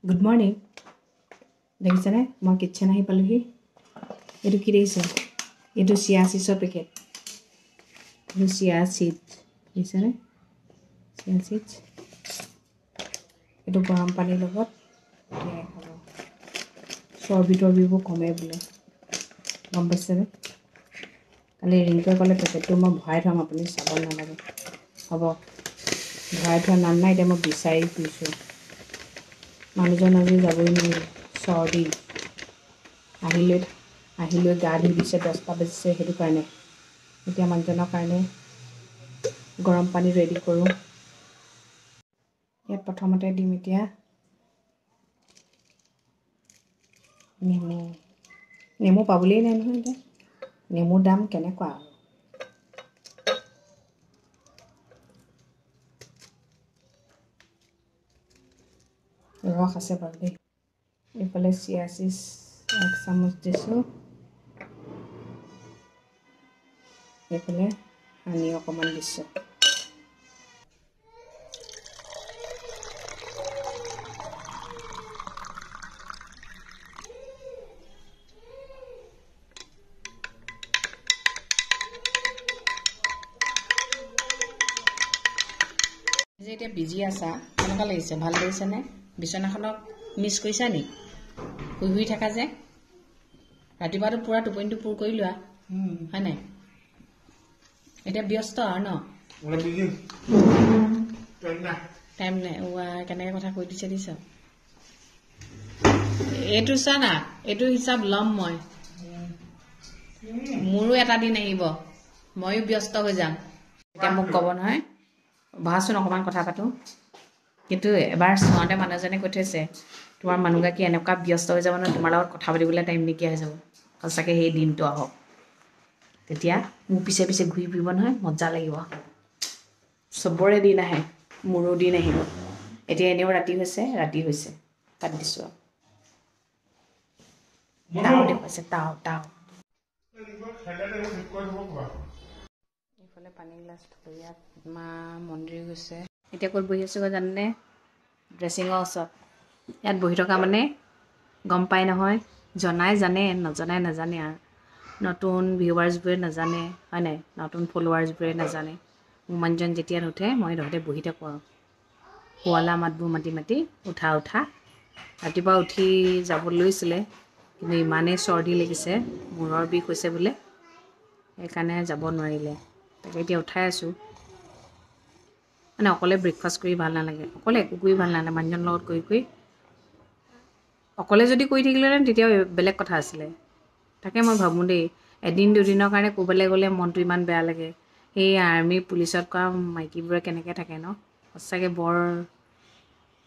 Good morning. দেখিছেনে মই kitchen আহি পালোহি এইটো কি দেখিছে এইটো চিয়া চিডৰ পেকেট এইটো চিয়া চিড দেখিছেনে চিয়া চিড এইটো গৰম পানীৰ লগত তিয়াই খাব চৰ্বিবোৰ কমে বোলে গম পাইছেনে কালি ৰিংকুৱে ক'লে পেকেটটো মই ভৰাই থ'ম আপুনি চাব নালাগে হ'ব ভৰাই থোৱা নাম নাই এতিয়া মই বিচাৰি ফুৰিছোঁ মানুহজন আজি যাবই নোৱাৰিলে চৰ্দি আহিলৈ গা ধুই দিছে 10টা বাজিছে সেইটো কাৰণে এতিয়া মানুহজনৰ কাৰণে গৰম পানী ৰেডি কৰোঁ ইয়াত প্ৰথমতে দিম এতিয়া নেমু পাবলেই নাই নহয় এতিয়া নেমুৰ দাম কেনেকুৱা ৰস আছে বাৰু দেই এইফালে চিয়া চিজ 1 চামুচ দিছোঁ এইফালে হানি অকণমান দিছোঁ যে এতিয়া বিজি আছা কেনেকুৱা লাগিছে ভাল লাগিছেনে বিছনাখনক মিছ কৰিছা নি শুই থাকা যে ৰাতিপুৱাটো পুৰা টোপনিটো পূৰ কৰি লোৱা হয় নাই এতিয়া ব্যস্ত আৰু ন টাইম নাই কেনেকৈ কথা কৈ দিছে দিছ এইটো চা না এইটো হিচাপ ল'ম মই মোৰো এটা দিন আহিব ময়ো ব্যস্ত হৈ যাম এতিয়া মোক ক'ব নহয় বহাচোন অকণমান কথা পাতোঁ কিন্তু এবাৰ চাওঁতে মানুহজনে কৈ থৈছে তোমাৰ মানুহগৰাকী এনেকুৱা ব্যস্ত হৈ যাব নহয় তোমাৰ লগত কথা পাতিবলৈ টাইম নাইকিয়া হৈ যাব সঁচাকৈ সেই দিনটো আহক তেতিয়া মোৰ পিছে পিছে ঘূৰি ফুৰিব নহয় মজা লাগিব চবৰে দিন আহে মোৰো দিন আহিব এতিয়া এনেও ৰাতি হৈছে কাট দিছোঁ তাও দেখুৱাইছে তাও এইফালে পানী গিলাচ থৈ ইয়াত মা মন্দিৰ গৈছে এতিয়া ক'ত বহি আছোঁ জানেনে ড্ৰেছিঙৰ ওচৰত ইয়াত বহি থকা মানে গম পাই নহয় জনাই জানে নজনাই নাজানে আৰু নতুন ভিউৱাৰ্ছবোৰে নাজানে হয় নাই নতুন ফলোৱাৰ্ছবোৰে নাজানে মোৰ মানুহজন যেতিয়া নুঠে মই তহঁতে বহি থাকোঁ আৰু শুৱালা মাতবোৰ মাতি মাতি উঠা ৰাতিপুৱা উঠি যাব লৈছিলে কিন্তু ইমানেই চৰ্দি লাগিছে মূৰৰ বিষ হৈছে বোলে সেইকাৰণে যাব নোৱাৰিলে তাকে এতিয়া উঠাই আছোঁ মানে অকলে ব্ৰেকফাষ্ট কৰি ভাল নালাগে অকলে একো কৰি ভাল নালাগে মানুহজনৰ লগত কৰি অকলে যদি কৰি থাকিলেহেঁতেন তেতিয়া বেলেগ কথা আছিলে তাকে মই ভাবোঁ দেই এদিন দুদিনৰ কাৰণে ক'ৰবালৈ গ'লে মনটো ইমান বেয়া লাগে সেই আৰ্মি পুলিচত কৰা মাইকীবোৰে কেনেকৈ থাকে ন সঁচাকৈ বৰ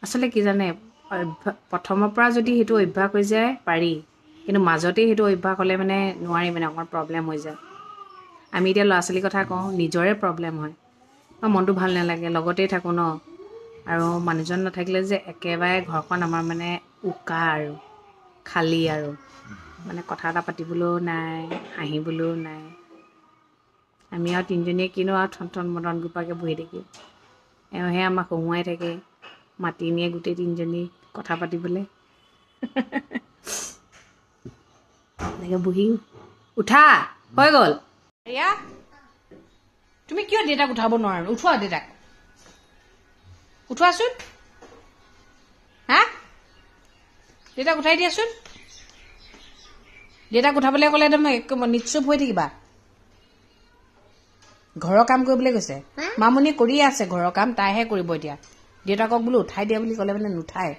আচলতে কি জানে প্ৰথমৰ পৰা যদি সেইটো অভ্যাস হৈ যায় পাৰি কিন্তু মাজতেই সেইটো অভ্যাস হ'লে মানে নোৱাৰি মানে অকণমান প্ৰব্লেম হৈ যায় আমি এতিয়া ল'ৰা ছোৱালীৰ কথা কওঁ নিজৰে প্ৰব্লেম হয় মনটো ভাল নালাগে লগতেই থাকোঁ ন আৰু মানুহজন নাথাকিলে যে একেবাৰে ঘৰখন আমাৰ মানে উকা আৰু খালী আৰু মানে কথা এটা পাতিবলৈও নাই হাঁহিবলৈও নাই আমি আৰু তিনিজনীয়ে কিনো আৰু থন মদন গোপাকৈ বহি থাকিম এওঁহে আমাক হঁহুৱাই থাকে মাতি নিয়ে গোটেই তিনিজনী কথা পাতিবলৈ এনেকৈ বহি উঠা হৈ গ'ল এয়া তুমি কিয় দেউতাক উঠাব নোৱাৰা উঠোৱা দেউতাক উঠোৱাচোন হা দেউতাক উঠাই দিয়াচোন দেউতাক উঠাবলৈ ক'লে একদম নিশ্চুপ হৈ থাকিবা ঘৰৰ কাম কৰিবলৈ গৈছে মামনি কৰিয়ে আছে ঘৰৰ কাম তাইহে কৰিব এতিয়া দেউতাকক বোলো উঠাই দিয়া বুলি ক'লে মানে নুঠায়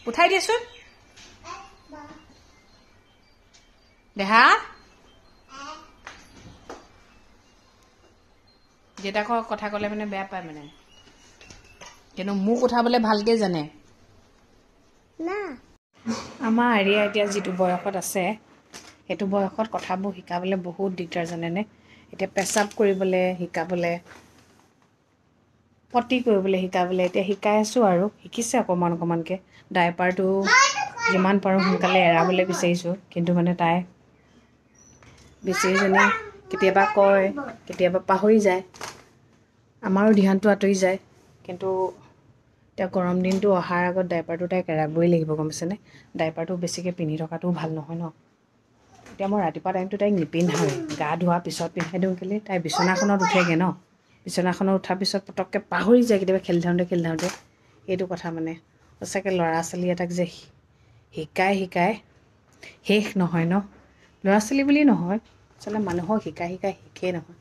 উঠাই দিয়াচোন দেহা দেউতাকক কথা ক'লে মানে বেয়া পায় মানে কিন্তু মোক উঠাবলৈ ভালকৈ জানে আমাৰ আৰিয়া এতিয়া যিটো বয়সত আছে সেইটো বয়সত কথাবোৰ শিকাবলৈ বহুত দিগদাৰ জানেনে এতিয়া পেচাব কৰিবলৈ শিকাবলৈ পটি কৰিবলৈ শিকাবলৈ এতিয়া শিকাই আছোঁ আৰু শিকিছে অকণমানকৈ ডাইপাৰটো যিমান পাৰোঁ সোনকালে এৰাবলৈ বিচাৰিছোঁ কিন্তু মানে তাই বেচেৰীজনী কেতিয়াবা কয় কেতিয়াবা পাহৰি যায় আমাৰো ধ্যানটো আঁতৰি যায় কিন্তু এতিয়া গৰম দিনটো অহাৰ আগত ডাইপাৰটো তাইক এৰাবই লাগিব গম পাইছেনে ডাইপাৰটো বেছিকৈ পিন্ধি থকাটোও ভাল নহয় ন এতিয়া মই ৰাতিপুৱা টাইমটো তাইক নিপিন্ধাওঁৱেই গা ধোৱাৰ পিছত পিন্ধাই দিওঁ কেলৈ তাই বিচনাখনত উঠেগৈ ন বিচনাখনত উঠাৰ পিছত পটককৈ পাহৰি যায় কেতিয়াবা খেলি থাকোঁতে সেইটো কথা মানে সঁচাকৈ ল'ৰা ছোৱালী এটাক যে শিকাই শেষ নহয় ন ল'ৰা ছোৱালী বুলি নহয় আচলতে মানুহক শিকাই শেষেই নহয়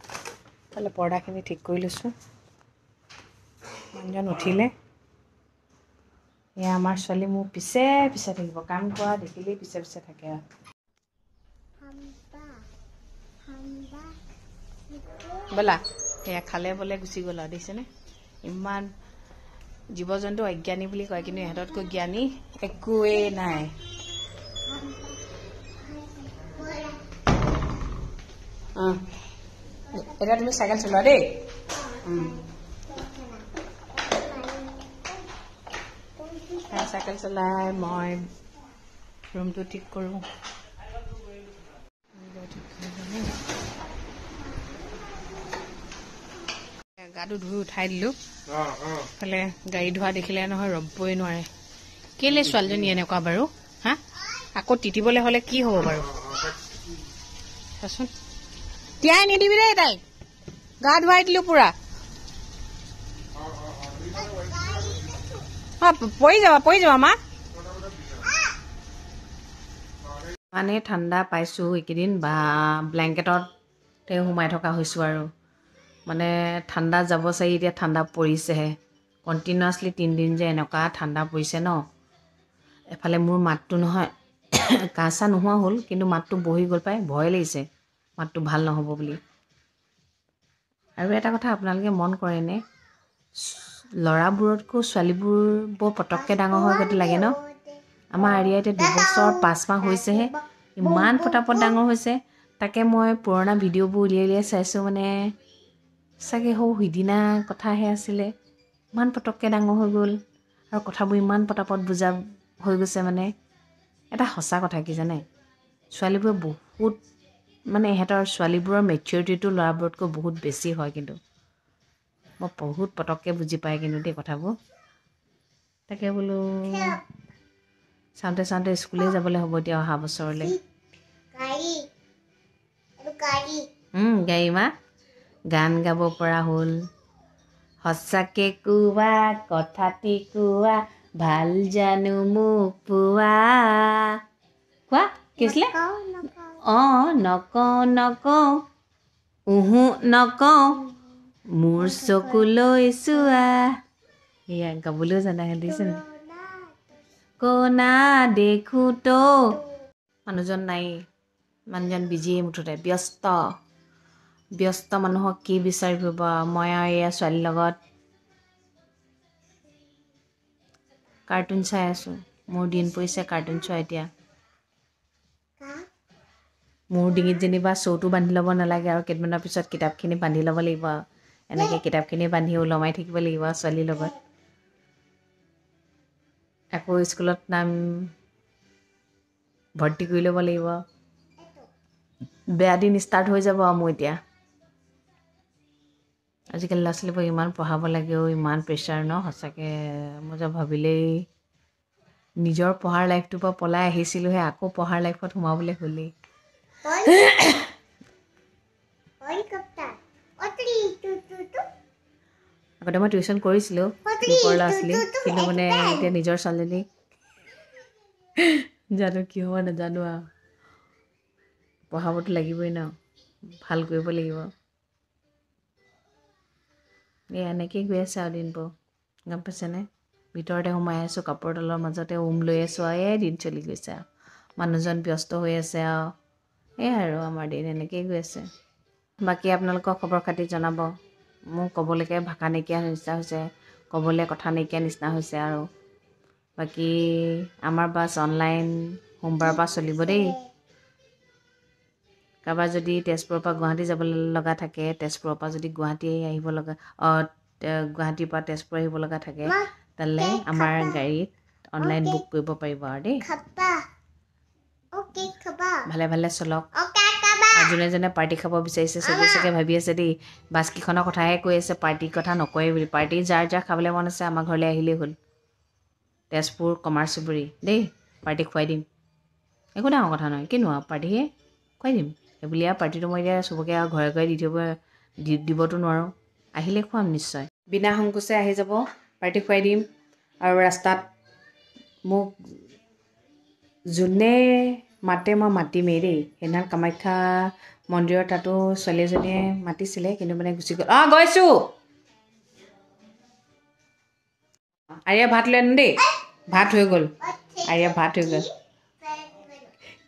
তাহলে পৰ্দাখিনি ঠিক কৰি লৈছোঁ মানুহজন উঠিলে এয়া আমাৰ ছোৱালী মোৰ পিছে থাকিব কাম কৰা দেখিলেই পিছে থাকে আৰু ব'লা সেয়া খালে বোলে গুচি গ'ল আৰু দেখিছেনে ইমান জীৱ জন্তু অজ্ঞানী বুলি কয় কিন্তু ইহঁততকৈ জ্ঞানী একোৱেই নাই এতিয়া তুমি চাইকেল চলোৱা দেই চাইকেল চলাই মই ৰুমটো ঠিক কৰোঁ গাটো ধুই উঠাই দিলোঁ ফালে গাড়ী ধোৱা দেখিলে নহয় ৰ'বই নোৱাৰে কেলে ছোৱালীজনী এনেকুৱা বাৰু হা আকৌ তিতিবলৈ হ'লে কি হ'ব বাৰু চাচোন তিয়াই নিদিবি দেই তাইক গা ধুৱাই দিলোঁ পুৰা পৰি যাবা মা মানে ঠাণ্ডা পাইছোঁ এইকেইদিন বা ব্লেংকেটতে সোমাই থকা হৈছোঁ আৰু মানে ঠাণ্ডা যাব চাৰি এতিয়া ঠাণ্ডা পৰিছেহে কণ্টিনিউৱাছলি 3 দিন যে এনেকুৱা ঠাণ্ডা পৰিছে ন এফালে মোৰ মাতটো নহয় কাহ চাহ নোহোৱা হ'ল কিন্তু মাতটো বহি গ'ল পাই ভয় লাগিছে মাতটো ভাল নহ'ব বুলি আৰু এটা কথা আপোনালোকে মন কৰেনে ল'ৰাবোৰতকৈ ছোৱালীবোৰ বৰ পটককৈ ডাঙৰ হৈ গ'তে লাগে ন আমাৰ আৰিয়া এতিয়া 2 বছৰ 5 মাহ হৈছেহে ইমান পটাপট ডাঙৰ হৈছে তাকে মই পুৰণা ভিডিঅ'বোৰ উলিয়াই চাইছোঁ মানে চাগে সিদিনা কথাহে আছিলে ইমান পটককৈ ডাঙৰ হৈ গ'ল আৰু কথাবোৰ ইমান পটাপট বুজা হৈ গৈছে মানে এটা সঁচা কথা কি জানে ছোৱালীবোৰে বহুত মানে ইহঁতৰ ছোৱালীবোৰৰ মেচিউৰিটিটো ল'ৰাবোৰতকৈ বহুত বেছি হয় কিন্তু মই বহুত পটককৈ বুজি পায় কিন্তু দেই কথাবোৰ তাকে বোলো চাওঁতে স্কুলেই যাবলৈ হ'ব এতিয়া অহা বছৰলৈ গাড়ী মা গান গাব পৰা হ'ল সঁচাকে কোৱা কথাটি কোৱা ভাল জানো মোক পোৱা কোৱা কি আছিলে নকওঁ নকওঁ মোৰ চকুলৈ চোৱা এয়া গাবলৈও জানা দিছে কনা দেখোঁতো মানুহজন নাই মানুহজন বিজিয়ে মুঠতে ব্যস্ত মানুহক কি বিচাৰি ফুৰিব মই আৰু এয়া ছোৱালীৰ লগত কাৰ্টুন চাই আছোঁ মোৰ দিন পৰিছে কাৰ্টুন চোৱা এতিয়া মোৰ ডিঙিত যেনিবা চৌটো বান্ধি ল'ব নালাগে আৰু কেইদিনমানৰ পিছত কিতাপখিনি বান্ধি ল'ব লাগিব আৰু এনেকৈ কিতাপখিনি বান্ধি ওলমাই থাকিব লাগিব ছোৱালীৰ লগত আকৌ স্কুলত নাম ভৰ্তি কৰি ল'ব লাগিব বেয়া দিন ষ্টাৰ্ট হৈ যাব আৰু মোৰ এতিয়া আজিকালি ল'ৰা ছোৱালীবোৰক ইমান পঢ়াব লাগেও ইমান প্ৰেছাৰ ন সঁচাকৈ মই যে ভাবিলেই নিজৰ পঢ়াৰ লাইফটোৰ পৰা পলাই আহিছিলোঁহে আকৌ পঢ়াৰ লাইফত সোমাবলৈ হ'লেই আগতে মই টিউশ্যন কৰিছিলোঁ লোকৰ ল'ৰা ছোৱালী কিন্তু মানে এতিয়া নিজৰ ছোৱালীজনী জানো কি হ'ব নাজানো আৰু পঢ়াবতো লাগিবই ন ভাল কৰিব লাগিব এই এনেকেই গৈ আছে আৰু দিনবোৰ গম পাইছেনে ভিতৰতে সোমাই আছোঁ কাপোৰ তলৰ মাজতে লৈ আছোঁ আৰু দিন চলি গৈছে আৰু মানুহজন ব্যস্ত হৈ আছে আৰু আৰু আমাৰ দিন এনেকেই গৈ আছে বাকী আপোনালোকৰ খবৰ খাতি জনাব মোক ক'বলৈকে ভাষা নাইকিয়া নিচিনা হৈছে ক'বলৈ কথা নাইকিয়া নিচিনা হৈছে আৰু বাকী আমাৰ বাছ অনলাইন সোমবাৰৰ পৰা চলিব দেই কাৰোবাৰ যদি তেজপুৰৰ পৰা গুৱাহাটী যাব লগা থাকে তেজপুৰৰ পৰা যদি গুৱাহাটী আহিব লগা গুৱাহাটীৰ পৰা তেজপুৰ আহিব লগা থাকে তাহলে আমাৰ গাড়ীত অনলাইন বুক কৰিব পাৰিব আৰু দেই ভালে ভালে চলক যোনে যোনে পাৰ্টি খাব বিচাৰিছে চবে চাগে ভাবি আছে দেই বাছকেইখনৰ কথাহে কৈ আছে পাৰ্টিৰ কথা নকয়ে বুলি পাৰ্টি যাৰ খাবলৈ মন আছে আমাৰ ঘৰলৈ আহিলেই হ'ল তেজপুৰ কমাৰ চুবুৰী দেই পাৰ্টি খুৱাই দিম একো ডাঙৰ কথা নহয় কিনো আৰু পাৰ্টিহে খুৱাই দিম সেইবুলি আৰু পাৰ্টিটো মই এতিয়া চবকে আৰু ঘৰে ঘৰে দিবতো নোৱাৰোঁ আহিলে খুৱাম নিশ্চয় বিনা সংকোচে আহি যাব পাৰ্টি খুৱাই দিম আৰু ৰাস্তাত মোক যোনে মাতে মই মাতিমেই দেই সেইদিনা কামাখ্যা মন্দিৰৰ তাতো ছোৱালী এজনীয়ে মাতিছিলে কিন্তু মানে গুচি গ'ল গৈছোঁ আৰিয়া ভাত লৈ আনো দেই ভাত হৈ গ'ল আৰিয়া ভাত হৈ গ'ল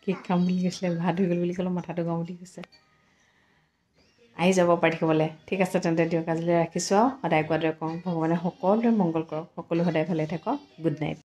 কি খাম বুলি কৈছিলে ভাত হৈ গ'ল বুলি ক'লে মাথাটো গৰম বুলি কৈছে আহি যাব পাৰ্টি খাবলৈ ঠিক আছে তেন্তে দিয়ক আজিলৈ ৰাখিছোঁ আৰু সদায় কোৱাদৰে কওঁ ভগৱানে সকলোৰে মংগল কৰক সকলো সদায় ভালে থাকক গুড নাইট